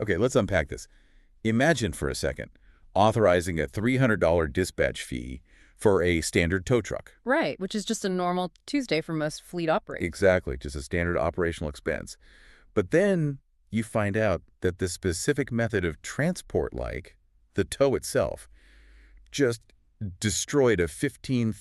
Okay, let's unpack this. Imagine for a second authorizing a $300 dispatch fee for a standard tow truck. Right, which is just a normal Tuesday for most fleet operators. Exactly, just a standard operational expense. But then you find out that the specific method of transport, like the tow itself, just destroyed a $15,000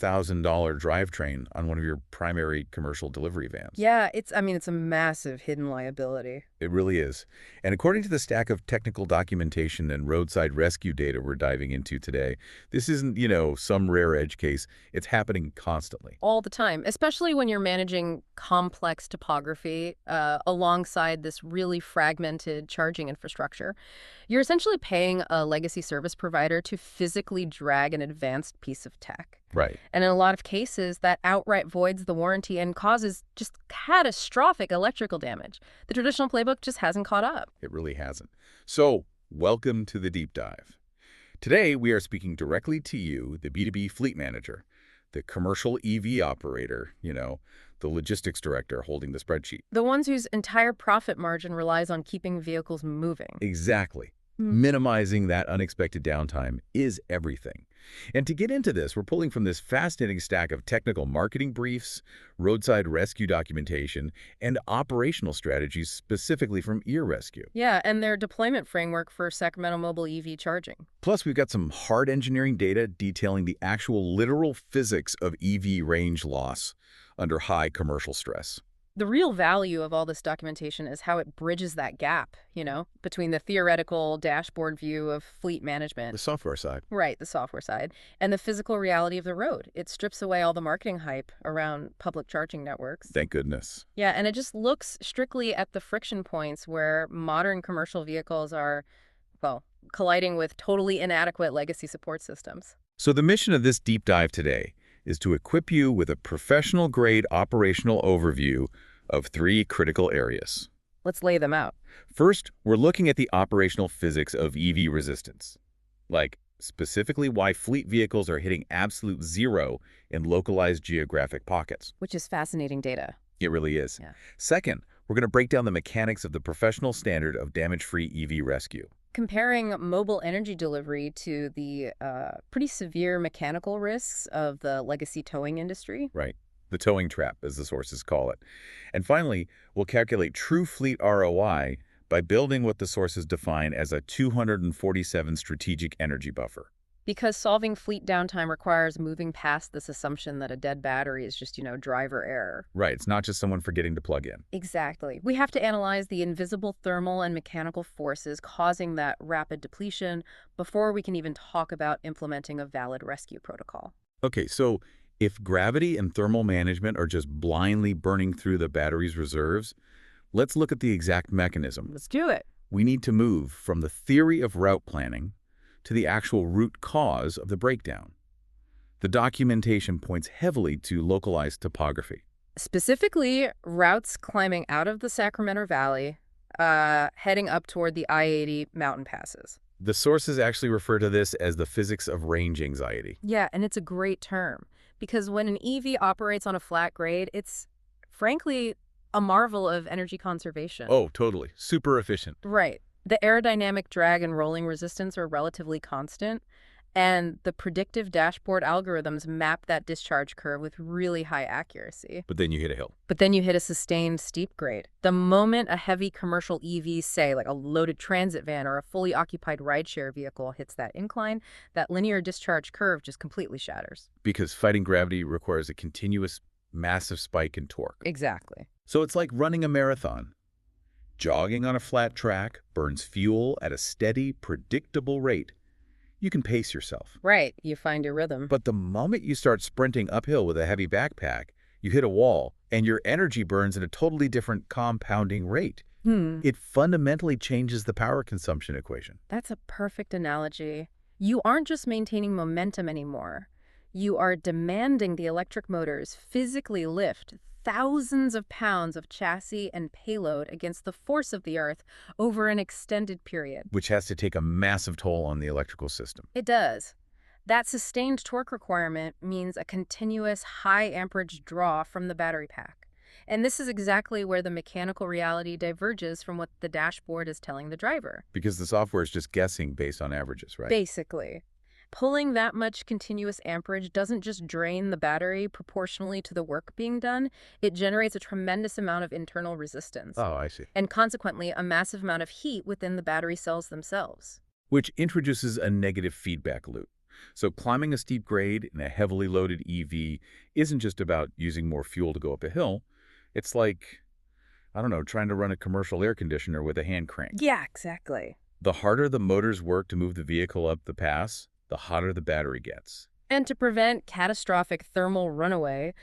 drivetrain on one of your primary commercial delivery vans. Yeah, it's a massive hidden liability. It really is. And according to the stack of technical documentation and roadside rescue data we're diving into today, this isn't, some rare edge case. It's happening constantly. All the time, especially when you're managing complex topography alongside this really fragmented charging infrastructure. You're essentially paying a legacy service provider to physically drag an advanced piece of tech. Right. And in a lot of cases, that outright voids the warranty and causes just catastrophic electrical damage. The traditional playbook just hasn't caught up. It really hasn't. So, welcome to the deep dive. Today, we are speaking directly to you, the B2B fleet manager, the commercial EV operator, the logistics director holding the spreadsheet. The ones whose entire profit margin relies on keeping vehicles moving. Exactly. Minimizing that unexpected downtime is everything. And to get into this, we're pulling from this fascinating stack of technical marketing briefs, roadside rescue documentation, and operational strategies specifically from EEE Rescue. Yeah, and their deployment framework for Sacramento Mobile EV Charging. Plus, we've got some hard engineering data detailing the actual literal physics of EV range loss under high commercial stress. The real value of all this documentation is how it bridges that gap, between the theoretical dashboard view of fleet management. The software side. Right, the software side, and the physical reality of the road. It strips away all the marketing hype around public charging networks. Thank goodness. Yeah, and it just looks strictly at the friction points where modern commercial vehicles are, colliding with totally inadequate legacy support systems. So the mission of this deep dive today is to equip you with a professional-grade operational overview of 3 critical areas. Let's lay them out. First, we're looking at the operational physics of EV resistance, like specifically why fleet vehicles are hitting absolute zero in localized geographic pockets. Which is fascinating data. It really is. Yeah. Second, we're going to break down the mechanics of the professional standard of damage-free EV rescue. Comparing mobile energy delivery to the pretty severe mechanical risks of the legacy towing industry. Right. The towing trap, as the sources call it. And finally, we'll calculate true fleet ROI by building what the sources define as a 247 strategic energy buffer. Because solving fleet downtime requires moving past this assumption that a dead battery is just, driver error. Right. It's not just someone forgetting to plug in. Exactly. We have to analyze the invisible thermal and mechanical forces causing that rapid depletion before we can even talk about implementing a valid rescue protocol. Okay, so if gravity and thermal management are just blindly burning through the battery's reserves, let's look at the exact mechanism. Let's do it. We need to move from the theory of route planning to the actual root cause of the breakdown. The documentation points heavily to localized topography. Specifically, routes climbing out of the Sacramento Valley, heading up toward the I-80 mountain passes. The sources actually refer to this as the physics of range anxiety. Yeah, and it's a great term, because when an EV operates on a flat grade, it's, frankly, a marvel of energy conservation. Oh, totally. Super efficient. Right. The aerodynamic drag and rolling resistance are relatively constant, and the predictive dashboard algorithms map that discharge curve with really high accuracy. But then you hit a hill. But then you hit a sustained steep grade. The moment a heavy commercial EV, say like a loaded transit van or a fully occupied rideshare vehicle, hits that incline, that linear discharge curve just completely shatters. Because fighting gravity requires a continuous, massive spike in torque. Exactly. So it's like running a marathon. Jogging on a flat track burns fuel at a steady, predictable rate. You can pace yourself. Right, you find your rhythm. But the moment you start sprinting uphill with a heavy backpack, you hit a wall, and your energy burns at a totally different compounding rate. It fundamentally changes the power consumption equation. That's a perfect analogy. You aren't just maintaining momentum anymore. You are demanding the electric motors physically lift thousands of pounds of chassis and payload against the force of the Earth over an extended period. Which has to take a massive toll on the electrical system. It does. That sustained torque requirement means a continuous high amperage draw from the battery pack. And this is exactly where the mechanical reality diverges from what the dashboard is telling the driver. Because the software is just guessing based on averages, right? Basically. Pulling that much continuous amperage doesn't just drain the battery proportionally to the work being done, it generates a tremendous amount of internal resistance. Oh, I see. And consequently, a massive amount of heat within the battery cells themselves. Which introduces a negative feedback loop. So climbing a steep grade in a heavily loaded EV isn't just about using more fuel to go up a hill. It's like, I don't know, trying to run a commercial air conditioner with a hand crank. Yeah, exactly. The harder the motors work to move the vehicle up the pass, the hotter the battery gets. And to prevent catastrophic thermal runaway,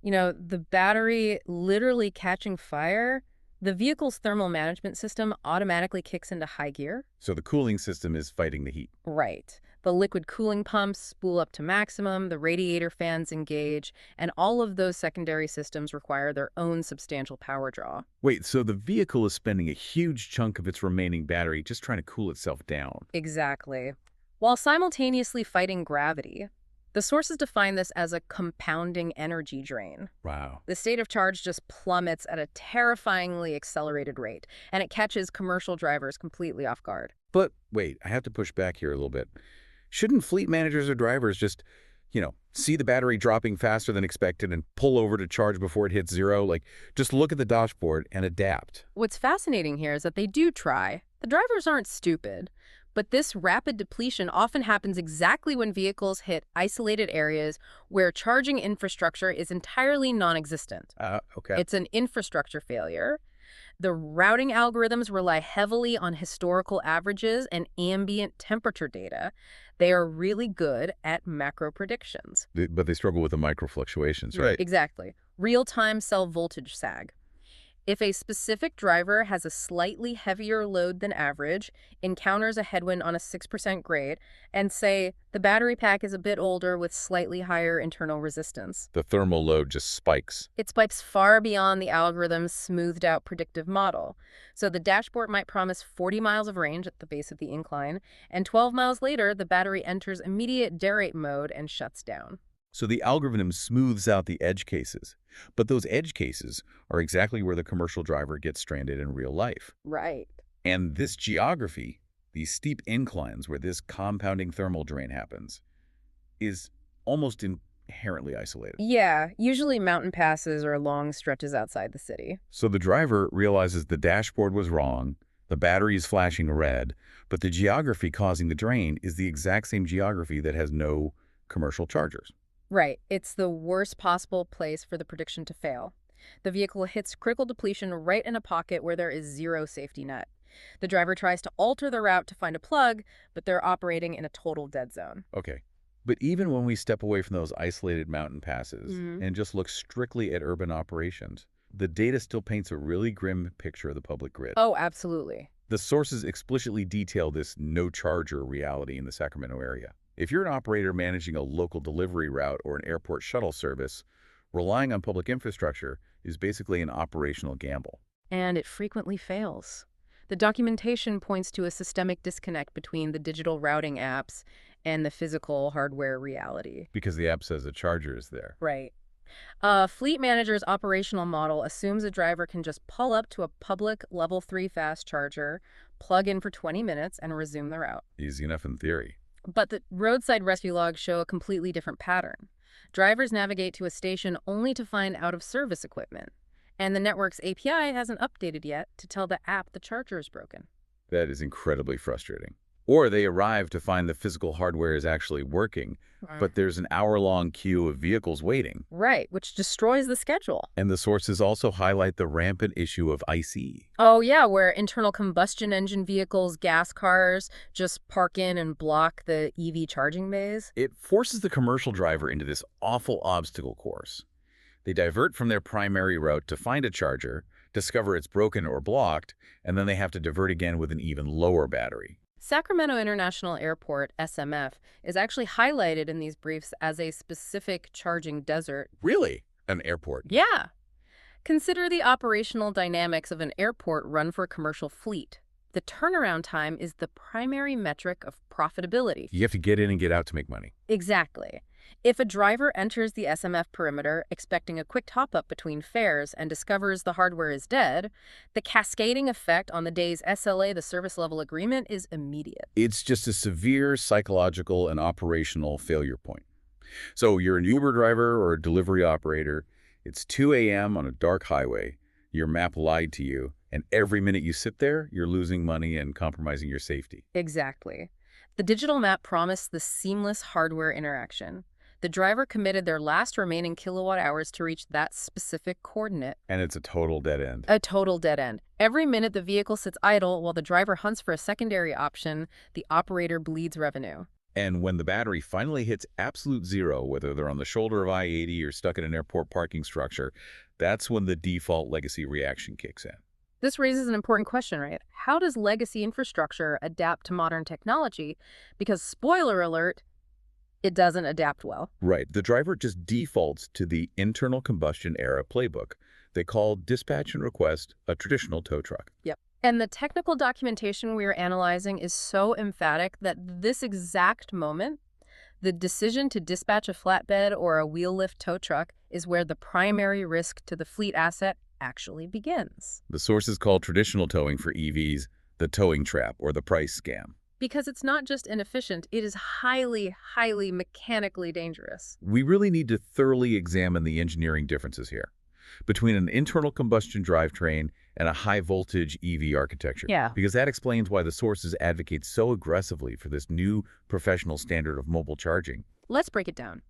the battery literally catching fire, the vehicle's thermal management system automatically kicks into high gear. So the cooling system is fighting the heat. Right. The liquid cooling pumps spool up to maximum, the radiator fans engage, and all of those secondary systems require their own substantial power draw. Wait, so the vehicle is spending a huge chunk of its remaining battery just trying to cool itself down. Exactly. While simultaneously fighting gravity. The sources define this as a compounding energy drain. Wow. The state of charge just plummets at a terrifyingly accelerated rate, and it catches commercial drivers completely off guard. But wait, I have to push back here a little bit. Shouldn't fleet managers or drivers just, see the battery dropping faster than expected and pull over to charge before it hits zero? Like, just look at the dashboard and adapt. What's fascinating here is that they do try. The drivers aren't stupid. But this rapid depletion often happens exactly when vehicles hit isolated areas where charging infrastructure is entirely non-existent. Okay. It's an infrastructure failure. The routing algorithms rely heavily on historical averages and ambient temperature data. They are really good at macro predictions. But they struggle with the micro fluctuations, right? Exactly. Real-time cell voltage sag. If a specific driver has a slightly heavier load than average, encounters a headwind on a 6% grade, and say the battery pack is a bit older with slightly higher internal resistance, The thermal load just spikes. it spikes far beyond the algorithm's smoothed-out predictive model. So the dashboard might promise 40 miles of range at the base of the incline, and 12 miles later, the battery enters immediate derate mode and shuts down. So the algorithm smooths out the edge cases. But those edge cases are exactly where the commercial driver gets stranded in real life. Right. And this geography, these steep inclines where this compounding thermal drain happens, is almost inherently isolated. Yeah, usually mountain passes or long stretches outside the city. So the driver realizes the dashboard was wrong, the battery is flashing red, but the geography causing the drain is the exact same geography that has no commercial chargers. Right. It's the worst possible place for the prediction to fail. The vehicle hits critical depletion right in a pocket where there is zero safety net. The driver tries to alter the route to find a plug, but they're operating in a total dead zone. Okay. But even when we step away from those isolated mountain passes and just look strictly at urban operations, the data still paints a really grim picture of the public grid. Oh, absolutely. The sources explicitly detail this no-charger reality in the Sacramento area. If you're an operator managing a local delivery route or an airport shuttle service, relying on public infrastructure is basically an operational gamble. And it frequently fails. The documentation points to a systemic disconnect between the digital routing apps and the physical hardware reality. Because the app says a charger is there. Right. A fleet manager's operational model assumes a driver can just pull up to a public level 3 fast charger, plug in for 20 minutes, and resume the route. Easy enough in theory. But the roadside rescue logs show a completely different pattern. Drivers navigate to a station only to find out-of-service equipment, and the network's API hasn't updated yet to tell the app the charger is broken. That is incredibly frustrating. Or they arrive to find the physical hardware is actually working, but there's an hour-long queue of vehicles waiting. Right, which destroys the schedule. And the sources also highlight the rampant issue of IC. Oh, yeah, where internal combustion engine vehicles, gas cars, just park in and block the EV charging bays. It forces the commercial driver into this awful obstacle course. They divert from their primary route to find a charger, discover it's broken or blocked, and then they have to divert again with an even lower battery. Sacramento International Airport, SMF, is actually highlighted in these briefs as a specific charging desert. Really? An airport? Yeah. Consider the operational dynamics of an airport run for a commercial fleet. The turnaround time is the primary metric of profitability. You have to get in and get out to make money. Exactly. If a driver enters the SMF perimeter expecting a quick top-up between fares and discovers the hardware is dead, the cascading effect on the day's SLA, the service level agreement, is immediate. It's just a severe psychological and operational failure point. So you're an Uber driver or a delivery operator. It's 2 a.m. on a dark highway. Your map lied to you, and every minute you sit there, you're losing money and compromising your safety. Exactly. The digital map promised the seamless hardware interaction. The driver committed their last remaining kilowatt hours to reach that specific coordinate. And it's a total dead end. A total dead end. Every minute the vehicle sits idle while the driver hunts for a secondary option, the operator bleeds revenue. And when the battery finally hits absolute zero, whether they're on the shoulder of I-80 or stuck in an airport parking structure, that's when the default legacy reaction kicks in. This raises an important question, right? How does legacy infrastructure adapt to modern technology? Because, spoiler alert, it doesn't adapt well. Right. The driver just defaults to the internal combustion era playbook. They call dispatch and request a traditional tow truck. Yep. And the technical documentation we are analyzing is so emphatic that this exact moment, the decision to dispatch a flatbed or a wheel lift tow truck, is where the primary risk to the fleet asset actually begins. The source is called traditional towing for EVs, the towing trap, or the price scam. Because it's not just inefficient, it is highly, highly mechanically dangerous. We really need to thoroughly examine the engineering differences here between an internal combustion drivetrain and a high-voltage EV architecture. Yeah. Because that explains why the sources advocate so aggressively for this new professional standard of mobile charging. Let's break it down.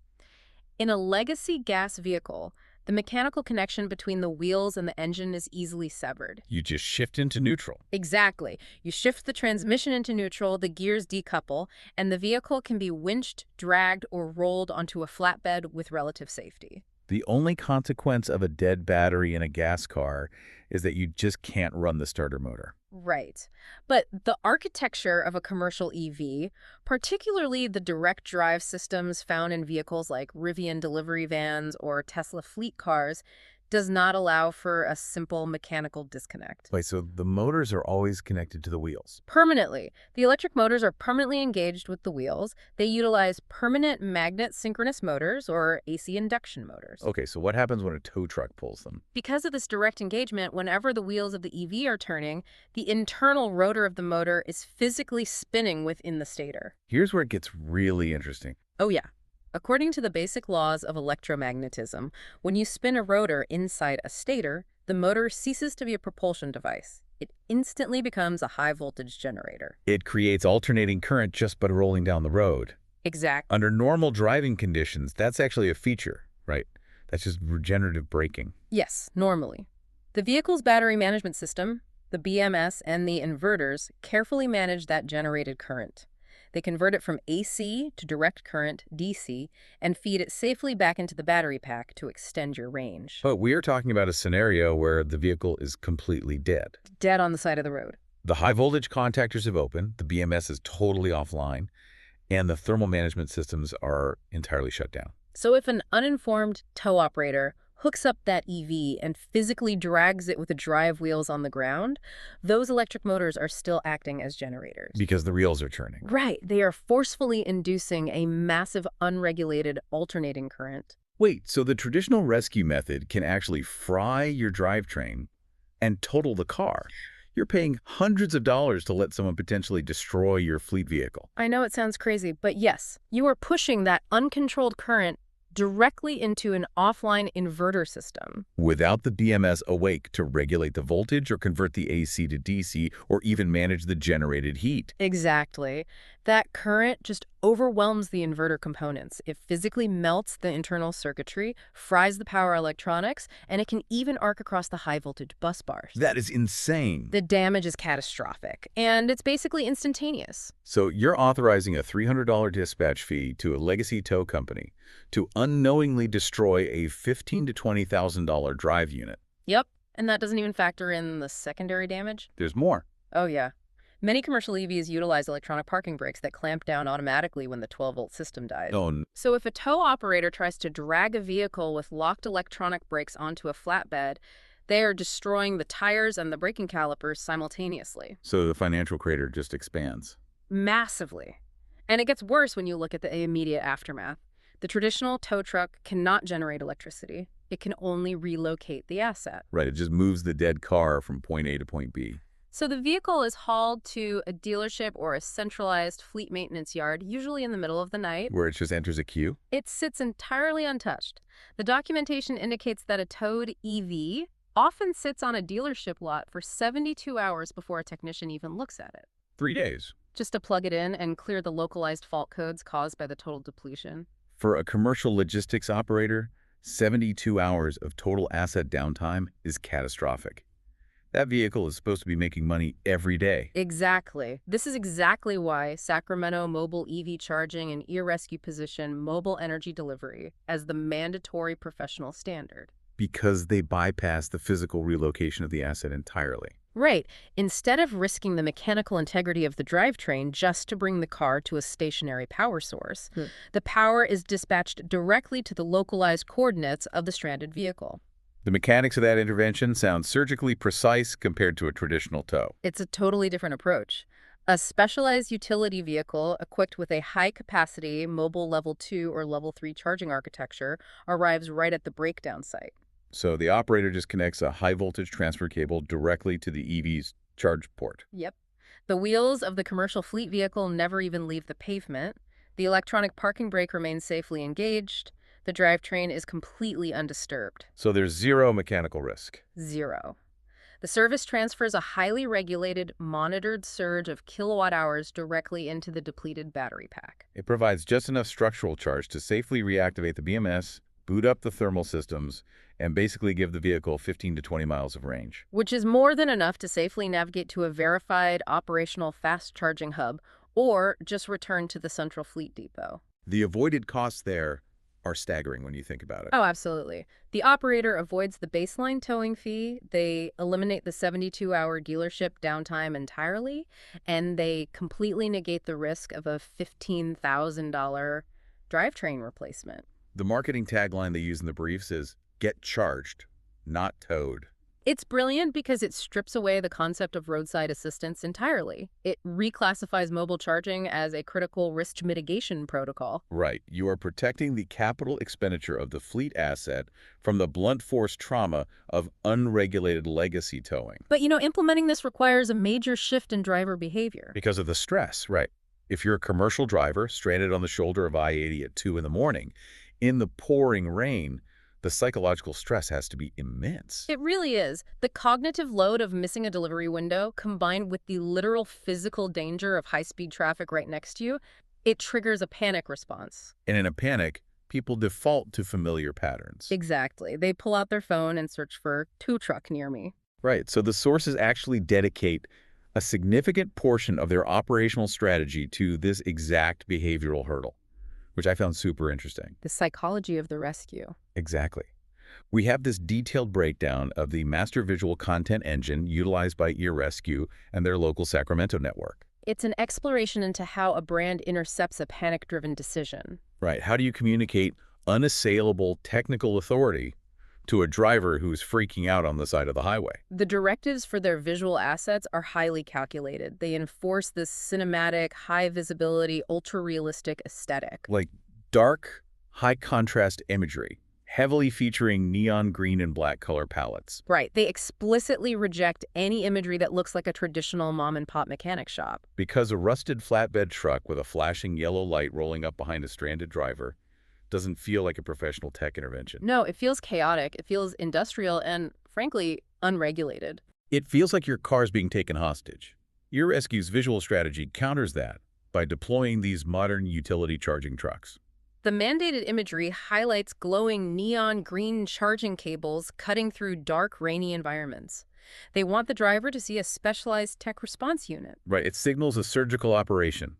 In a legacy gas vehicle, the mechanical connection between the wheels and the engine is easily severed. You just shift into neutral. Exactly. You shift the transmission into neutral, the gears decouple, and the vehicle can be winched, dragged, or rolled onto a flatbed with relative safety. The only consequence of a dead battery in a gas car is that you just can't run the starter motor. Right. But the architecture of a commercial EV, particularly the direct drive systems found in vehicles like Rivian delivery vans or Tesla fleet cars, does not allow for a simple mechanical disconnect. Wait, so the motors are always connected to the wheels? Permanently. The electric motors are permanently engaged with the wheels. They utilize permanent magnet synchronous motors or AC induction motors. Okay, so what happens when a tow truck pulls them? Because of this direct engagement, whenever the wheels of the EV are turning, the internal rotor of the motor is physically spinning within the stator. Here's where it gets really interesting. Oh yeah. According to the basic laws of electromagnetism, when you spin a rotor inside a stator, the motor ceases to be a propulsion device. It instantly becomes a high-voltage generator. It creates alternating current just by rolling down the road. Exactly. Under normal driving conditions, that's actually a feature, right? That's just regenerative braking. Yes, normally. The vehicle's battery management system, the BMS, and the inverters carefully manage that generated current. They convert it from AC to direct current, DC, and feed it safely back into the battery pack to extend your range. But we are talking about a scenario where the vehicle is completely dead. Dead on the side of the road. The high-voltage contactors have opened, the BMS is totally offline, and the thermal management systems are entirely shut down. So if an uninformed tow operator hooks up that EV and physically drags it with the drive wheels on the ground, those electric motors are still acting as generators. Because the reels are turning. Right. They are forcefully inducing a massive unregulated alternating current. Wait, so the traditional rescue method can actually fry your drivetrain and total the car. You're paying hundreds of dollars to let someone potentially destroy your fleet vehicle. I know it sounds crazy, but yes, you are pushing that uncontrolled current directly into an offline inverter system. Without the BMS awake to regulate the voltage or convert the AC to DC or even manage the generated heat. Exactly. That current just overwhelms the inverter components. It physically melts the internal circuitry, fries the power electronics, and it can even arc across the high-voltage bus bars. That is insane. The damage is catastrophic, and it's basically instantaneous. So you're authorizing a $300 dispatch fee to a legacy tow company to unknowingly destroy a $15,000 to $20,000 drive unit. Yep, and that doesn't even factor in the secondary damage. There's more. Oh yeah. Many commercial EVs utilize electronic parking brakes that clamp down automatically when the 12-volt system dies. So if a tow operator tries to drag a vehicle with locked electronic brakes onto a flatbed, they are destroying the tires and the braking calipers simultaneously. So the financial crater just expands. Massively. And it gets worse when you look at the immediate aftermath. The traditional tow truck cannot generate electricity. It can only relocate the asset. Right, it just moves the dead car from point A to point B. So the vehicle is hauled to a dealership or a centralized fleet maintenance yard, usually in the middle of the night. Where it just enters a queue? It sits entirely untouched. The documentation indicates that a towed EV often sits on a dealership lot for 72 hours before a technician even looks at it. 3 days. Just to plug it in and clear the localized fault codes caused by the total depletion. For a commercial logistics operator, 72 hours of total asset downtime is catastrophic. That vehicle is supposed to be making money every day. Exactly. This is exactly why Sacramento Mobile EV Charging and E-Rescue position mobile energy delivery as the mandatory professional standard. Because they bypass the physical relocation of the asset entirely. Right. Instead of risking the mechanical integrity of the drivetrain just to bring the car to a stationary power source, the power is dispatched directly to the localized coordinates of the stranded vehicle. The mechanics of that intervention sound surgically precise compared to a traditional tow. It's a totally different approach. A specialized utility vehicle equipped with a high-capacity mobile Level 2 or Level 3 charging architecture arrives right at the breakdown site. So the operator just connects a high-voltage transfer cable directly to the EV's charge port. Yep. The wheels of the commercial fleet vehicle never even leave the pavement. The electronic parking brake remains safely engaged. The drivetrain is completely undisturbed. So there's zero mechanical risk. Zero. The service transfers a highly regulated, monitored surge of kilowatt hours directly into the depleted battery pack. It provides just enough structural charge to safely reactivate the BMS, boot up the thermal systems, and basically give the vehicle 15 to 20 miles of range. Which is more than enough to safely navigate to a verified operational fast charging hub or just return to the central fleet depot. The avoided costs there are staggering when you think about it. Oh, absolutely. The operator avoids the baseline towing fee, they eliminate the 72-hour dealership downtime entirely, and they completely negate the risk of a $15,000 drivetrain replacement. The marketing tagline they use in the briefs is, "Get charged, not towed." It's brilliant because it strips away the concept of roadside assistance entirely. It reclassifies mobile charging as a critical risk mitigation protocol. Right. You are protecting the capital expenditure of the fleet asset from the blunt force trauma of unregulated legacy towing. But, implementing this requires a major shift in driver behavior. Because of the stress, right. If you're a commercial driver stranded on the shoulder of I-80 at 2 in the morning, in the pouring rain, the psychological stress has to be immense. It really is. The cognitive load of missing a delivery window, combined with the literal physical danger of high-speed traffic right next to you, it triggers a panic response. And in a panic, people default to familiar patterns. Exactly. They pull out their phone and search for tow truck near me. Right. So the sources actually dedicate a significant portion of their operational strategy to this exact behavioral hurdle, which I found super interesting. The psychology of the rescue. Exactly. We have this detailed breakdown of the master visual content engine utilized by EEE and their local Sacramento network. It's an exploration into how a brand intercepts a panic-driven decision. Right. How do you communicate unassailable technical authority to a driver who's freaking out on the side of the highway? The directives for their visual assets are highly calculated. They enforce this cinematic, high-visibility, ultra-realistic aesthetic. Like dark, high-contrast imagery, heavily featuring neon green and black color palettes. Right. They explicitly reject any imagery that looks like a traditional mom-and-pop mechanic shop. Because a rusted flatbed truck with a flashing yellow light rolling up behind a stranded driver doesn't feel like a professional tech intervention. No, it feels chaotic. It feels industrial and, frankly, unregulated. It feels like your car's being taken hostage. EERescue's visual strategy counters that by deploying these modern utility charging trucks. The mandated imagery highlights glowing neon green charging cables cutting through dark, rainy environments. They want the driver to see a specialized tech response unit. Right, it signals a surgical operation.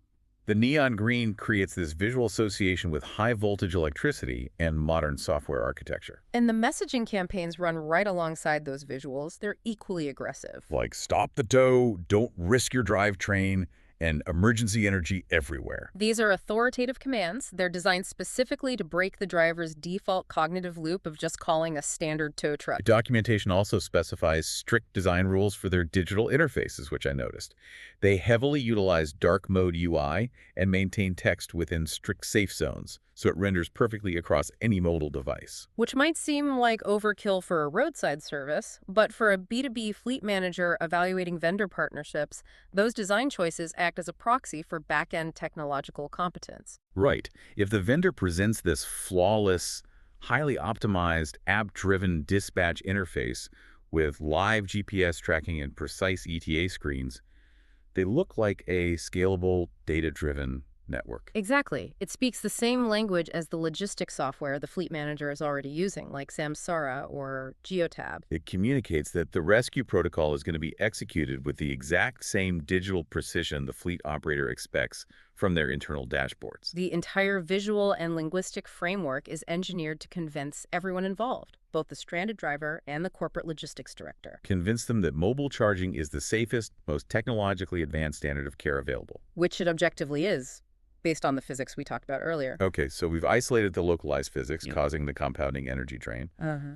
The neon green creates this visual association with high-voltage electricity and modern software architecture. And the messaging campaigns run right alongside those visuals. They're equally aggressive. Like, stop the tow, don't risk your drivetrain, and emergency energy everywhere. These are authoritative commands. They're designed specifically to break the driver's default cognitive loop of just calling a standard tow truck. The documentation also specifies strict design rules for their digital interfaces, which I noticed. They heavily utilize dark mode UI and maintain text within strict safe zones so it renders perfectly across any mobile device. Which might seem like overkill for a roadside service, but for a B2B fleet manager evaluating vendor partnerships, those design choices act as a proxy for back-end technological competence. Right. If the vendor presents this flawless, highly optimized, app-driven dispatch interface with live GPS tracking and precise ETA screens, they look like a scalable, data-driven network. Exactly. It speaks the same language as the logistics software the fleet manager is already using, like Samsara or Geotab. It communicates that the rescue protocol is going to be executed with the exact same digital precision the fleet operator expects from their internal dashboards. The entire visual and linguistic framework is engineered to convince everyone involved, both the stranded driver and the corporate logistics director. Convince them that mobile charging is the safest, most technologically advanced standard of care available. Which it objectively is, based on the physics we talked about earlier. Okay, so we've isolated the localized physics causing the compounding energy drain.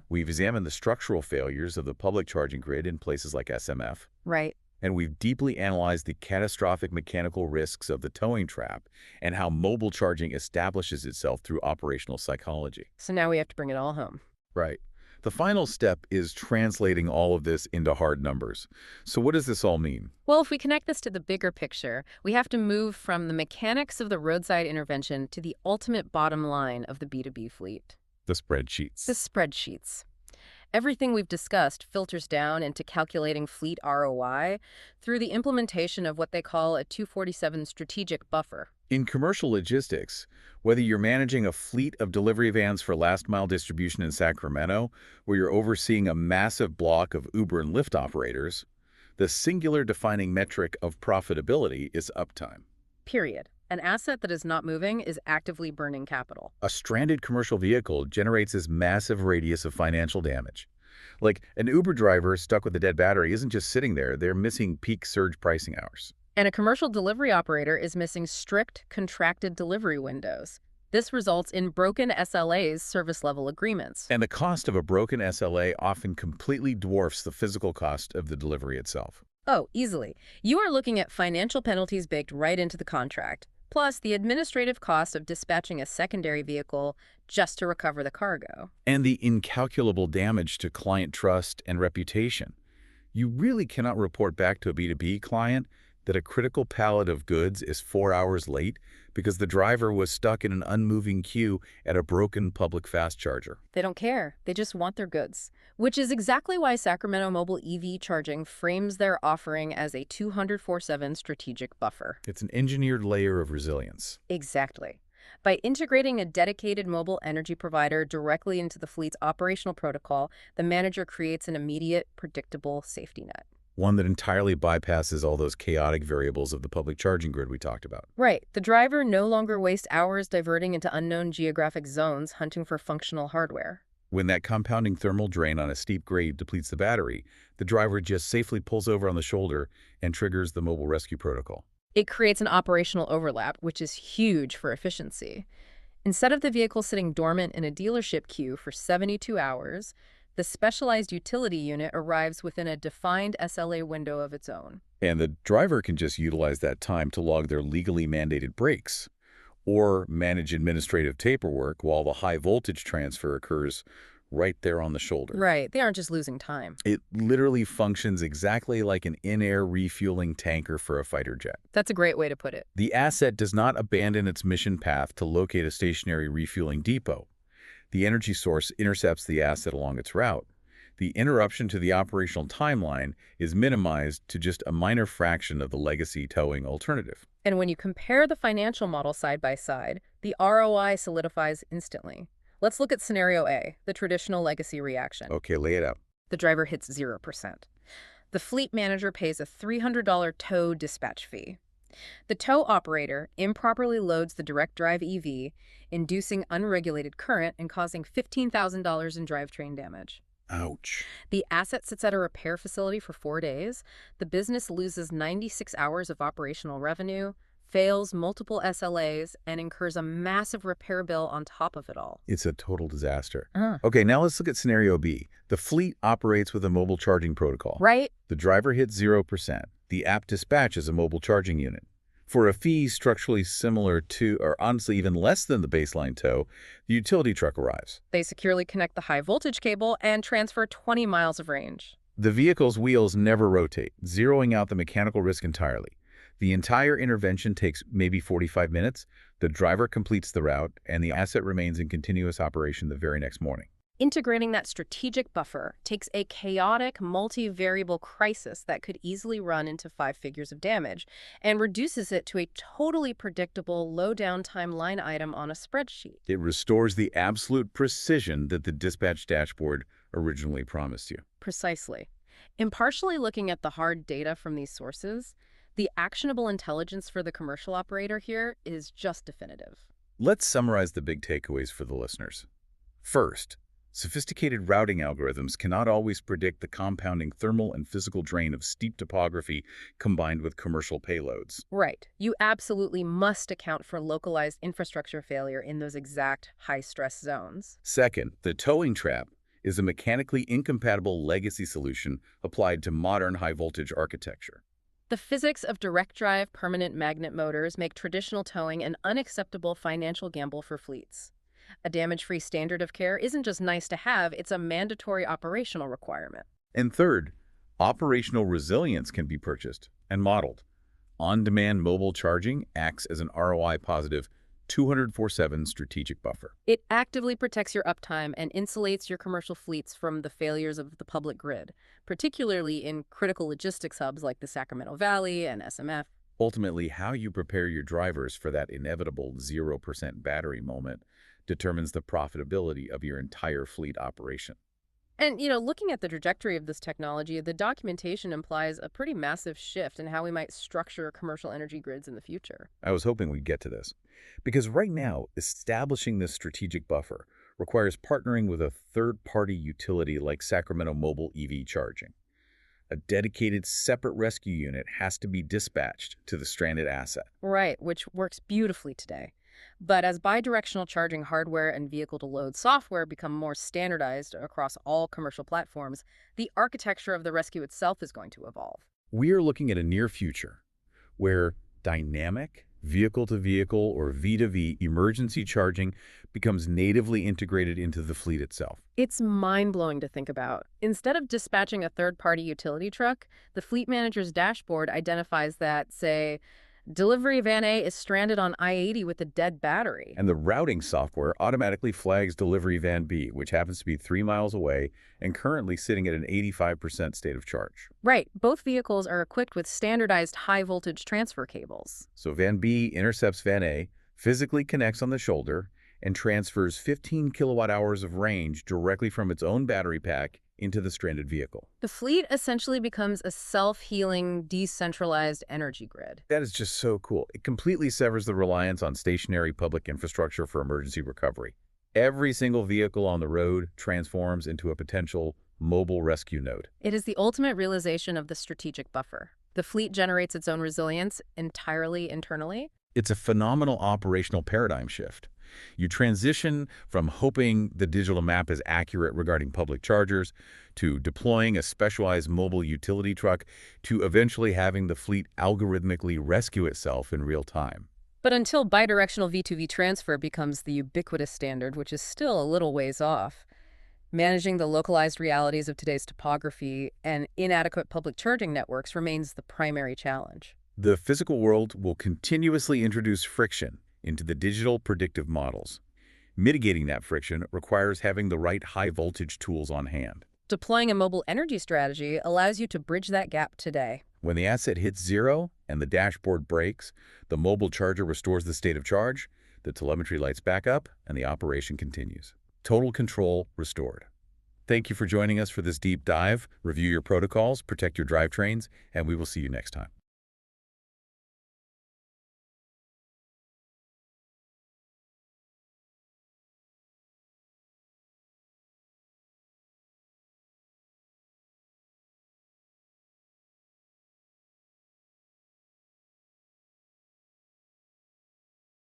We've examined the structural failures of the public charging grid in places like SMF. Right. And we've deeply analyzed the catastrophic mechanical risks of the towing trap and how mobile charging establishes itself through operational psychology. So now we have to bring it all home. Right. The final step is translating all of this into hard numbers. So what does this all mean? Well, if we connect this to the bigger picture, we have to move from the mechanics of the roadside intervention to the ultimate bottom line of the B2B fleet. The spreadsheets. The spreadsheets. Everything we've discussed filters down into calculating fleet ROI through the implementation of what they call a 247 strategic buffer. In commercial logistics, whether you're managing a fleet of delivery vans for last-mile distribution in Sacramento, or you're overseeing a massive block of Uber and Lyft operators, the singular defining metric of profitability is uptime. Period. An asset that is not moving is actively burning capital. A stranded commercial vehicle generates this massive radius of financial damage. Like, an Uber driver stuck with a dead battery isn't just sitting there, they're missing peak surge pricing hours. And a commercial delivery operator is missing strict contracted delivery windows. This results in broken SLAs, service level agreements. And the cost of a broken SLA often completely dwarfs the physical cost of the delivery itself. Oh, easily. You are looking at financial penalties baked right into the contract, plus the administrative cost of dispatching a secondary vehicle just to recover the cargo. And the incalculable damage to client trust and reputation. You really cannot report back to a B2B client that a critical pallet of goods is 4 hours late because the driver was stuck in an unmoving queue at a broken public fast charger. They don't care. They just want their goods, which is exactly why Sacramento Mobile EV Charging frames their offering as a 247 strategic buffer. It's an engineered layer of resilience. Exactly. By integrating a dedicated mobile energy provider directly into the fleet's operational protocol, the manager creates an immediate, predictable safety net. One that entirely bypasses all those chaotic variables of the public charging grid we talked about. Right. The driver no longer wastes hours diverting into unknown geographic zones hunting for functional hardware. When that compounding thermal drain on a steep grade depletes the battery, the driver just safely pulls over on the shoulder and triggers the mobile rescue protocol. It creates an operational overlap, which is huge for efficiency. Instead of the vehicle sitting dormant in a dealership queue for 72 hours, the specialized utility unit arrives within a defined SLA window of its own. And the driver can just utilize that time to log their legally mandated breaks or manage administrative paperwork while the high voltage transfer occurs right there on the shoulder. Right. They aren't just losing time. It literally functions exactly like an in-air refueling tanker for a fighter jet. That's a great way to put it. The asset does not abandon its mission path to locate a stationary refueling depot. The energy source intercepts the asset along its route. The interruption to the operational timeline is minimized to just a minor fraction of the legacy towing alternative. And when you compare the financial model side by side, the ROI solidifies instantly. Let's look at scenario A, the traditional legacy reaction. Okay, lay it out. The driver hits 0%. The fleet manager pays a $300 tow dispatch fee. The tow operator improperly loads the direct drive EV, inducing unregulated current and causing $15,000 in drivetrain damage. Ouch. The asset sits at a repair facility for 4 days. The business loses 96 hours of operational revenue, fails multiple SLAs, and incurs a massive repair bill on top of it all. It's a total disaster. Okay, now let's look at scenario B. The fleet operates with a mobile charging protocol. Right? The driver hits 0%. The app dispatches a mobile charging unit. For a fee structurally similar to, or honestly even less than the baseline tow, the utility truck arrives. They securely connect the high voltage cable and transfer 20 miles of range. The vehicle's wheels never rotate, zeroing out the mechanical risk entirely. The entire intervention takes maybe 45 minutes, the driver completes the route, and the asset remains in continuous operation the very next morning. Integrating that strategic buffer takes a chaotic, multi-variable crisis that could easily run into 5 figures of damage and reduces it to a totally predictable, low downtime line item on a spreadsheet. It restores the absolute precision that the dispatch dashboard originally promised you. Precisely. Impartially looking at the hard data from these sources, the actionable intelligence for the commercial operator here is just definitive. Let's summarize the big takeaways for the listeners. First, sophisticated routing algorithms cannot always predict the compounding thermal and physical drain of steep topography combined with commercial payloads. Right. You absolutely must account for localized infrastructure failure in those exact high-stress zones. Second, the towing trap is a mechanically incompatible legacy solution applied to modern high-voltage architecture. The physics of direct-drive permanent magnet motors make traditional towing an unacceptable financial gamble for fleets. A damage-free standard of care isn't just nice to have, it's a mandatory operational requirement. And third, operational resilience can be purchased and modeled. On-demand mobile charging acts as an ROI-positive 24/7 strategic buffer. It actively protects your uptime and insulates your commercial fleets from the failures of the public grid, particularly in critical logistics hubs like the Sacramento Valley and SMF. Ultimately, how you prepare your drivers for that inevitable 0% battery moment determines the profitability of your entire fleet operation. And, looking at the trajectory of this technology, the documentation implies a pretty massive shift in how we might structure commercial energy grids in the future. I was hoping we'd get to this, because right now, establishing this strategic buffer requires partnering with a third-party utility like Sacramento Mobile EV Charging. A dedicated separate rescue unit has to be dispatched to the stranded asset. Right, which works beautifully today. But as bidirectional charging hardware and vehicle-to-load software become more standardized across all commercial platforms, the architecture of the rescue itself is going to evolve. We are looking at a near future where dynamic, vehicle-to-vehicle or V2V emergency charging becomes natively integrated into the fleet itself. It's mind-blowing to think about. Instead of dispatching a third-party utility truck, the fleet manager's dashboard identifies that, say, Delivery Van A is stranded on I-80 with a dead battery. And the routing software automatically flags Delivery Van B, which happens to be 3 miles away and currently sitting at an 85% state of charge. Right. Both vehicles are equipped with standardized high-voltage transfer cables. So Van B intercepts Van A, physically connects on the shoulder, and transfers 15 kilowatt hours of range directly from its own battery pack into the stranded vehicle. The fleet essentially becomes a self-healing, decentralized energy grid. That is just so cool. It completely severs the reliance on stationary public infrastructure for emergency recovery. Every single vehicle on the road transforms into a potential mobile rescue node. It is the ultimate realization of the strategic buffer. The fleet generates its own resilience entirely internally. It's a phenomenal operational paradigm shift. You transition from hoping the digital map is accurate regarding public chargers to deploying a specialized mobile utility truck to eventually having the fleet algorithmically rescue itself in real time. But until bidirectional V2V transfer becomes the ubiquitous standard, which is still a little ways off, managing the localized realities of today's topography and inadequate public charging networks remains the primary challenge. The physical world will continuously introduce friction into the digital predictive models. Mitigating that friction requires having the right high-voltage tools on hand. Deploying a mobile energy strategy allows you to bridge that gap today. When the asset hits zero and the dashboard breaks, the mobile charger restores the state of charge, the telemetry lights back up, and the operation continues. Total control restored. Thank you for joining us for this deep dive. Review your protocols, protect your drivetrains, and we will see you next time.